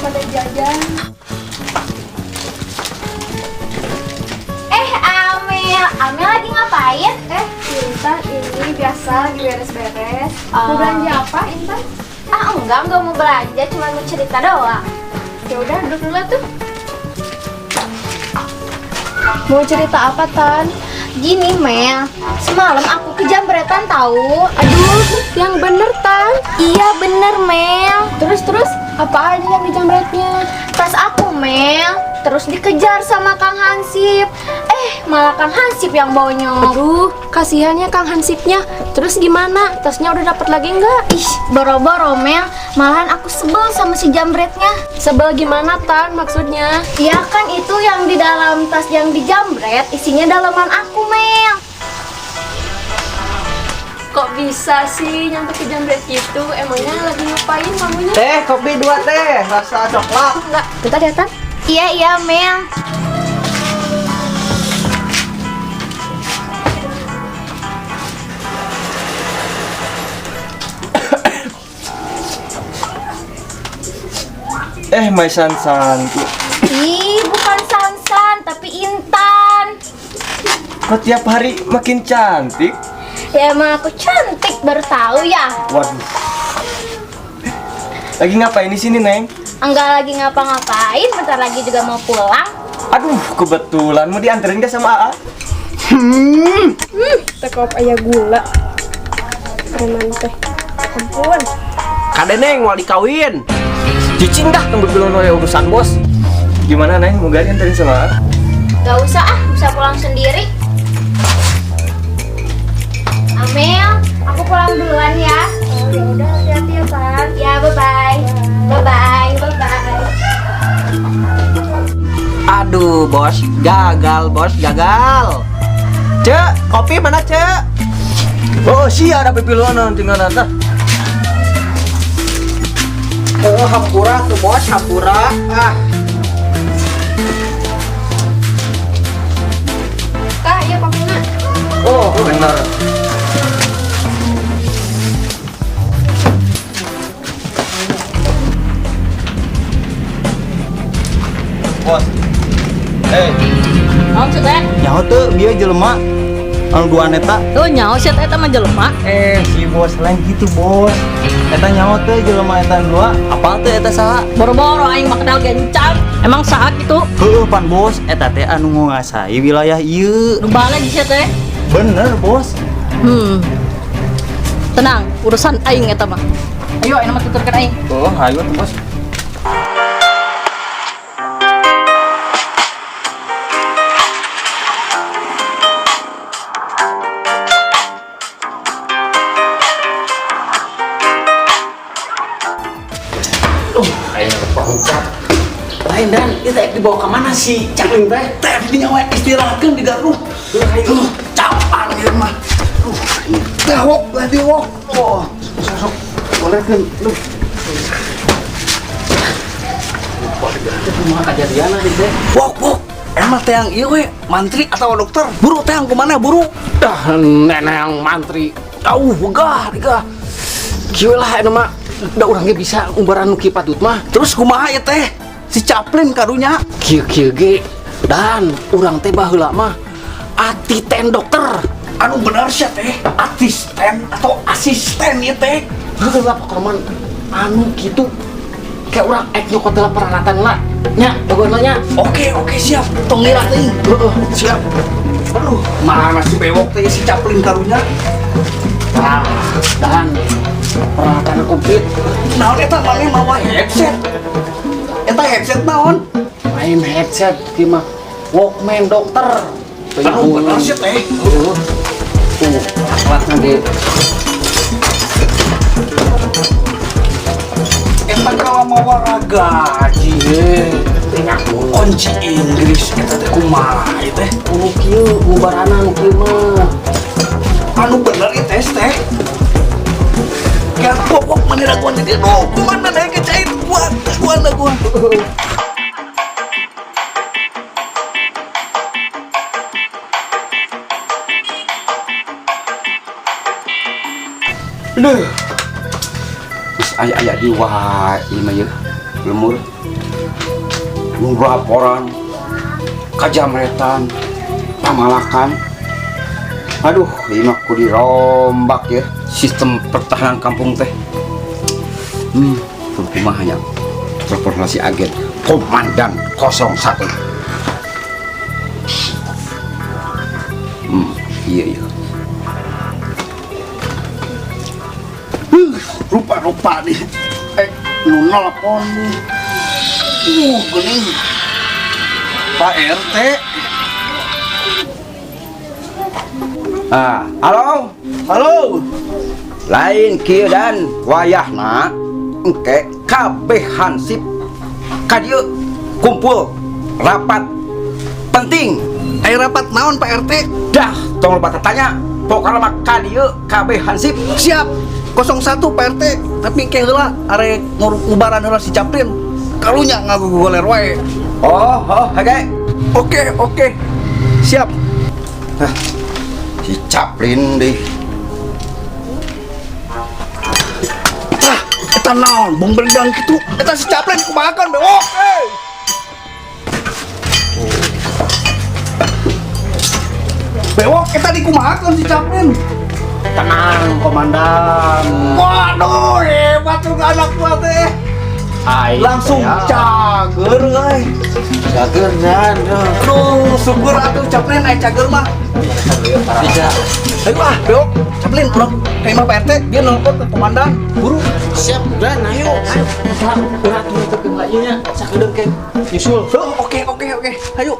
pada jajan. Amel lagi ngapain? Intan ini biasa lagi beres-beres. Mau belanja apa, Intan? Enggak mau belanja, cuma mau cerita doang. Ya udah, duduk dulu tuh. Mau cerita apa, Tan? Gini, Mel, semalam aku kejamretan tahu. Aduh, yang bener, Tan. Iya bener, Mel. Terus, apa aja yang dijamretnya? Tas aku, Mel. Terus dikejar sama Kang Hansip. Malah Kang Hansip yang bonyok. Aduh, kasihannya Kang Hansipnya. Terus gimana? Tasnya udah dapat lagi nggak? Ih, boro-boro, Mel. Malahan aku sebel sama si jambretnya. Sebel gimana, Tan? Maksudnya? Ya kan itu yang di dalam tas yang dijambret, isinya dalaman aku, Mel. Kok bisa sih nyampe ke jambret gitu? Emangnya lagi ngapain kamunya? Teh, kopi 2 teh, rasa coklat. Enggak, bentar ya, Tan. Iya, Mel. My Sansan. Ih, bukan Sansan, tapi Intan. Kok tiap hari makin cantik? Ya emang aku cantik, baru tahu ya. Waduh. Lagi ngapain di sini, Neng? Enggak lagi ngapa-ngapain, bentar lagi juga mau pulang. Aduh, kebetulan mau dianterin ke sama AA. Tekop ayah gula. Preman teh. Ampun. Kade Neng mau dikawin. Cicing dah tunggu dulu urusan bos. Gimana, Neng? Mau gak dianterin sama AA? Gak usah bisa pulang sendiri. Amel, aku pulang duluan ya. Ya udah, hati-hati ya, Tan. Ya, bye-bye. Bye-bye. Aduh bos, gagal. Cek, kopi mana cek? Oh, ada pipilonan tinggal nata. Hampura tuh bos, hampura. Kak, ya kopinya. Oh, benar. Bos. Naon sih teh? Nyaho teu bieu jelema anu dua neta. Tuh nyaho sih teh mah jelema. Si bos lain gitu, Bos. Eta nyaho teu jelema eta dua. Apa teh eta saha? Boro-boro aing mah kenal gencang. Emang saha gitu? Heueuh pan, Bos. Eta teh anu nguasai wilayah ieu. Nu balik sih teh. Bener, Bos. Tenang, urusan aing eta mah. Ayo aing mah tuturkeun aing. Oh, hayu atuh, Bos. Lain dan kita dibawa ke mana sih Cakling teh? Teh di nyawa istirahatkan di dalam. Capan ya mah. Wok lah di wok. Oh, sok boleh kan lu. Cuma kejadian aja teh. Wok. Emang teh yang ieu we mantri atau dokter? Buru teh yang kemana buru? Dah nenek yang mantri. Begah. Kieu lah eta mah. Da urang ge bisa umbaran nu kieu patut mah. Terus kumaha ya teh? Si Caplin karunya. Kieu ge dan urang teh baheula mah atiten dokter. Anu bener sih teh, asisten atau asisten ya teh. Heula pokoknya anu gitu. Kayak urang nyokot dalam peralatan lah. Nya, bageuna nya. Oke siap. Tong ngira teh. Siap. Aduh, mana si bewok teh si Caplin karunya? Dan peralatan komplit. Naon eta maneh mawa headset? Eta headset naon? Main headset gimana? Walkman dokter. Anu bener sih teh. Tuh, alatnya di. Eta kalau mawa gaji. Kunci Inggris eta teh kumaha ieu teh? Nu kieu bubarana nu kieu mah. Anu bener ieu tes teh. Ya pokok mana raguan jadi mana naik kecait gua. Duh. Ayah di wae mah ieu. lemur nu laporan kajamretan pamalakan. Aduh, ini mah kudu dirombak ya sistem pertahanan kampung teh. Kumaha nya telepon si agen komandan 01. Iya. Rupa-rupa nih. Nu nelpon nih. Geuning. Pak RT. Halo. Lain kieu dan wayahna engke kabeh hansip ka dieu kumpul rapat penting. Rapat naon Pak RT? Dah, tong lupa tanya. Pokoknya mah ka dieu kabeh hansip. Siap. 01 Pak RT. Tapi engke heula are ngubaran heula si Caplin. Kalunya ngagugoler wae. Oh, hage. Oke. Siap. Si Caplin deh. Eta naon? Bong beredang gitu. Eta si Caplin kumahakan bewok. Bewok eta dikumahakan si Caplin. Tenang, komandan. Waduh, hebat tuh anak gua teh. Langsung cager euy. Cager dan. Aduh, syukur atuh Caplin aya cager mah. Tidak. Ayo bewok. Caplin urang ka Pak RT, dia nelpon ke komandan. Buru. Siap dan ayo. Berat tuh ke nya sakedeung ke nyusul. Oke. Ayo.